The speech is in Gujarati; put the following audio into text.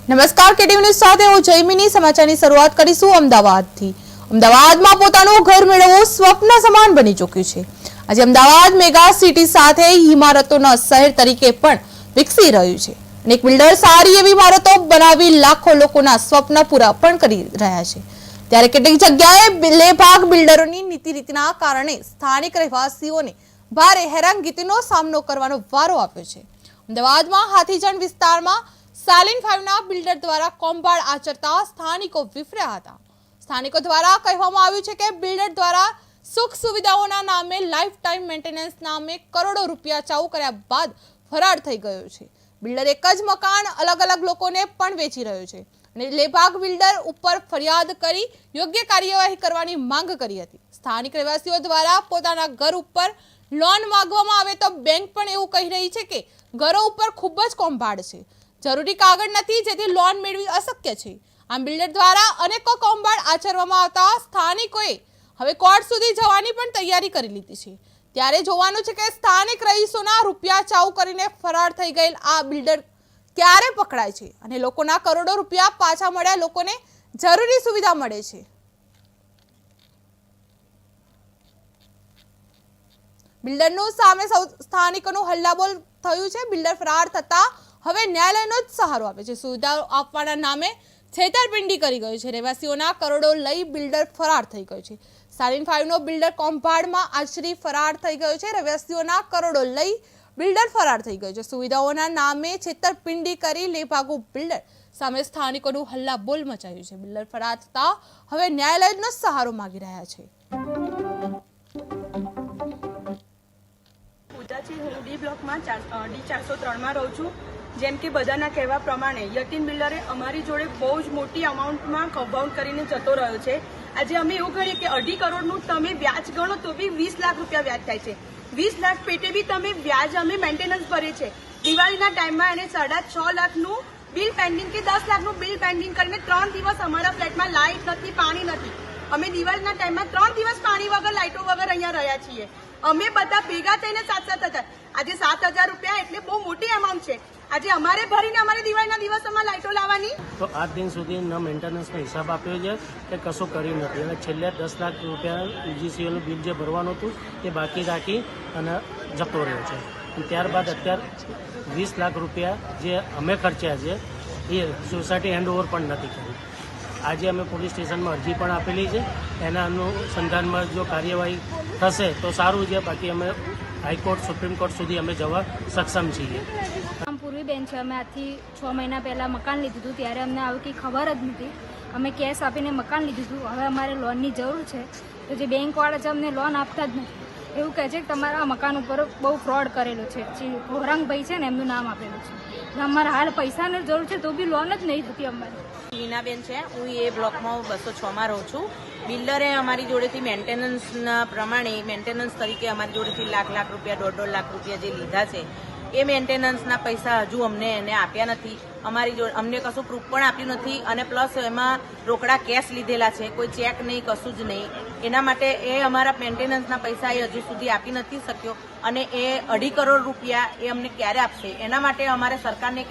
નમસ્કાર, કેટીવી ન્યૂઝ સાથે હું જયમિની. સમાચારની શરૂઆત કરીશું અમદાવાદથી. અમદાવાદમાં પોતાનું ઘર મેળવવું સ્વપ્ન સમાન બની ચૂક્યું છે. આજે અમદાવાદ મેગા સિટી સાથે ઇમારતોના શહેર તરીકે પણ વિકસી રહ્યું છે. અનેક બિલ્ડર સારી એવી ઇમારતો બનાવી લાખો લોકોના સ્વપ્ન પૂરા પણ કરી રહ્યા છે. ત્યારે કેટલીક જગ્યાએ બેભાગ બિલ્ડરોની નીતિ રીતિના કારણે સ્થાનિક રહેવાસીઓને ભારે હેરાનગતિનો સામનો કરવાનો વારો આપ્યો છે. અમદાવાદમાં હાથીજણ વિસ્તારમાં સાલિન 5ના બિલ્ડર દ્વારા કૌભાંડ આચરતા સ્થાનિકો વિફર્યા હતા. સ્થાનિકો દ્વારા કહેવામાં આવ્યું છે કે બિલ્ડર દ્વારા સુખ સુવિધાઓના નામે લાઈફ ટાઈમ મેન્ટેનન્સ નામે કરોડો રૂપિયા ચાઉ કર્યા બાદ ફરાર થઈ ગયો છે. બિલ્ડર એક જ મકાન અલગ અલગ લોકોને પણ વેચી રહ્યો છે અને લેભાગ બિલ્ડર ઉપર ફરિયાદ કરી યોગ્ય કાર્યવાહી કરવાની માંગ કરી હતી. સ્થાનિક રહેવાસીઓ દ્વારા પોતાના ઘર ઉપર લોન માંગવામાં આવે તો બેંક પણ એવું કહી રહી છે કે ઘરો ઉપર ખૂબ જ કૌભાંડ છે, જરૂરી કાગળ નથી, જેથી લોન મેળવી અશક્ય છે. આમ બિલ્ડર દ્વારા અનેકો કૌભાંડ આચરવામાં આવતા સ્થાનિકોએ હવે કોર્ટ સુધી જવાની પણ તૈયારી કરી લીધી છે. ત્યારે જોવાનું છે કે સ્થાનિક રહીશોના રૂપિયા ચાઉ કરીને ફરાર થઈ ગયેલ આ બિલ્ડર ક્યારે પકડાય છે અને લોકોના કરોડો રૂપિયા પાછા મળ્યા લોકોને જરૂરી સુવિધા મળે છે. બિલ્ડરનું સામે સ્થાનિકોનું હલ્લાબોલ થયું છે. બિલ્ડર ફરાર થતા હવે ન્યાયાલયનો જ સહારો આપે છે. સુવિધા આપવાના નામે છેતરપિંડી કરી ગયો છે. રહેવાસીઓના કરોડો લઈ બિલ્ડર ફરાર થઈ ગયો છે. સાલિન 5નો બિલ્ડર કૌભાંડમાં આચરી ફરાર થઈ ગયો છે. રહેવાસીઓના કરોડો લઈ બિલ્ડર ફરાર થઈ ગયો છે. સુવિધાઓના નામે છેતરપિંડી કરી લેભાગુ બિલ્ડર સામે સ્થાનિકોનું હલ્લાબોલ મચાયું છે. બિલ્ડર ફરાર થતા હવે ન્યાયાલયનો સહારો માંગી રહ્યા છે. હું ડી બ્લોકમાં D403માં રહું છું. જેમ કે બધાના કહેવા પ્રમાણે યતીન બિલ્ડરે અમારી જોડે બહુ જ મોટી અમાઉન્ટમાં કૌભાંડ કરીને જતો રહ્યો છે. આજે અમે એવું ગણીએ કે 2.5 કરોડનું તમે વ્યાજ ગણો તો બી 20 લાખ રૂપિયા વ્યાજ થાય છે. 20 લાખ પેટે બી તમે વ્યાજ અમે મેન્ટેનન્સ ભરીએ છે. દિવાળીના ટાઈમમાં એને 6.5 લાખનું બિલ પેન્ડિંગ કે 10 લાખનું બિલ પેન્ડિંગ કરીને 3 દિવસ અમારા ફ્લેટમાં લાઇટ નથી, પાણી નથી. અમે દિવાળીના ટાઈમમાં 3 દિવસ પાણી વગર, લાઇટો વગર અહીંયા રહ્યા છીએ. અમે બધા ભેગા થઈને 7,000 આજે 7,000 રૂપિયા એટલે બહુ મોટી અમાઉન્ટ છે. આજે અમારે ભરીને અમારે દિવાળીના દિવસોમાં લાઇટો લાવવાની તો આજ દિન સુધી ન મેન્ટેનન્સનો હિસાબ આપ્યો છે કે કશું કર્યું નથી અને છેલ્લે 10 લાખ રૂપિયા UGCLનું બિલ જે ભરવાનું હતું એ બાકી રાખી અને જતો રહ્યો છે. ત્યારબાદ અત્યારે 20 લાખ રૂપિયા જે અમે ખર્ચ્યા છે એ સોસાયટી હેન્ડઓવર પણ નથી કરી. આજે અમે પોલીસ સ્ટેશનમાં અરજી પણ આપેલી છે. એના અનુસંધાનમાં જો કાર્યવાહી થશે તો સારું છે, બાકી અમે હાઈકોર્ટ, સુપ્રીમ કોર્ટ સુધી અમે જવા સક્ષમ છીએ. પૂર્વીબેન છે. અમે આજથી 6 મહિના પહેલાં મકાન લીધું હતું. ત્યારે અમને આવી કંઈ ખબર જ નથી. અમે કેશ આપીને મકાન લીધું હતું. હવે અમારે લોનની જરૂર છે તો જે બેંકવાળા છે અમને લોન આપતા જ નથી. એવું કહે છે કે તમારા મકાન ઉપર બહુ ફ્રોડ કરેલો છે. ગૌરાંગભાઈ છે ને એમનું નામ આપેલું છે. અમારે હાલ પૈસાની જરૂર છે તો બી લોન જ નહીં થતી અમારે. મીનાબેન છે. હું એ બ્લોકમાં 206માં રહું છું. બિલ્ડરે અમારી જોડેથી મેન્ટેનન્સના પ્રમાણે મેન્ટેનન્સ તરીકે અમારી જોડેથી લાખ રૂપિયા, 1.5 લાખ રૂપિયા જે લીધા છે એ મેન્ટેનન્સના પૈસા હજુ અમને એને આપ્યા નથી. અમારી જોડે અમને કશું પ્રૂફ પણ આપ્યું નથી અને પ્લસ એમાં રોકડા કેશ લીધેલા છે, કોઈ ચેક નહીં, કશું જ નહીં. એના માટે એ અમારા મેન્ટેનન્સના પૈસા એ હજુ સુધી આપી નથી શક્યો અને એ 2.5 કરોડ રૂપિયા એ અમને ક્યારે આપશે એના માટે અમારે સરકારને એક